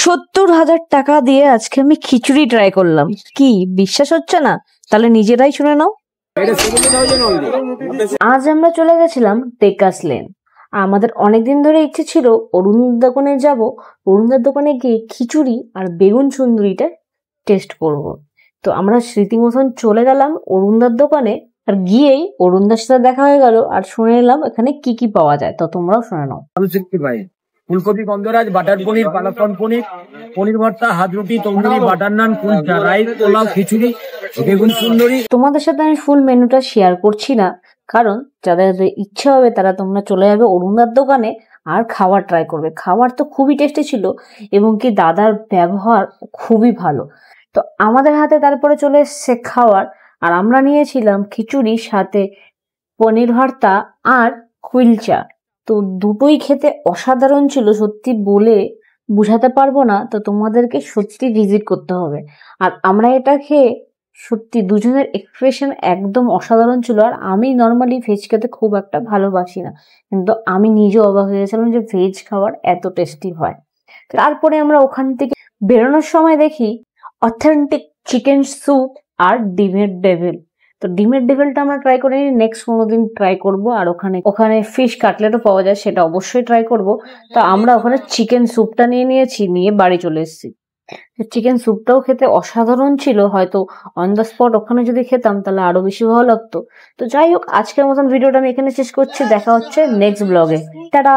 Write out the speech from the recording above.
70,000 টাকা দিয়ে আজকে আমি খিচুড়ি ট্রাই করলাম। কি বিশ্বাস হচ্ছে না? তাহলে নিজেরাই শুনে নাও। আজ আমরা চলে গেছিলাম টেকাস লেন। আমাদের অনেকদিন ধরে ইচ্ছে ছিল অরুণদার দোকানে যাব, অরুণদার দোকানে গিয়ে খিচুড়ি আর বেগুন সুন্দরীটা টেস্ট করব। তো আমরা স্মৃতি মতন চলে গেলাম অরুণদার দোকানে, আর গিয়েই অরুণদার সাথে দেখা হয়ে গেল আর শুনে এলাম এখানে কি কি পাওয়া যায়। তো তোমরাও শুনে নাও। ফুলকপি গন্ধরাজ, বাটার পনির, পালকন পনির, পনির ভর্তা, হাত রুটি, তন্দুরি, বাটার নান, কুলচা, রাইস, পোলাও, খিচুড়ি, বেগুন সুন্দরী। তোমাদের সাথে আমি ফুল মেনুটা শেয়ার করছি না, কারণ যাদের ইচ্ছা হবে তারা তোমরা চলে যাবে অরুণদার দোকানে আর খাবার ট্রাই করবে। খাবার তো খুবই টেস্টি ছিল এবং কি দাদার ব্যবহার খুবই ভালো। তো আমাদের হাতে তারপরে চলে এসছে খাবার, আর আমরা নিয়েছিলাম খিচুড়ির সাথে পনির ভর্তা আর কুলচা। তো দুটোই খেতে অসাধারণ ছিল, সত্যি বলে বুঝাতে পারবো না। তো তোমাদেরকে সত্যি ভিজিট করতে হবে। আর আমরা এটা খেয়ে সত্যি দুজনের এক্সপ্রেশন একদম অসাধারণ ছিল। আর আমি নর্মালি ভেজ খেতে খুব একটা ভালোবাসি না, কিন্তু আমি নিজে অবাক হয়ে গেছিলাম যে ভেজ খাবার এত টেস্টি হয়। তারপরে আমরা ওখান থেকে বেরোনোর সময় দেখি অথেন্টিক চিকেন স্যুপ আর ডিমের ডেভিল। তো ডিমের ডেভিলটা আমরা ট্রাই করিনি, নেক্সট কোনোদিন ট্রাই করব। আর ওখানে ফিশ কাটলেটও পাওয়া যায়, সেটা অবশ্যই ট্রাই করব। তো আমরা ওখানে চিকেন স্যুপটা নিয়ে বাড়ি চলে এসেছি। চিকেন স্যুপটাও খেতে অসাধারণ ছিল। হয়তো অন দ্য স্পট ওখানে যদি খেতাম তাহলে আরো বেশি ভালো লাগতো। তো যাই হোক, আজকের মতন ভিডিওটা আমি এখানে শেষ করছি। দেখা হচ্ছে নেক্সট ব্লগে। টাটা।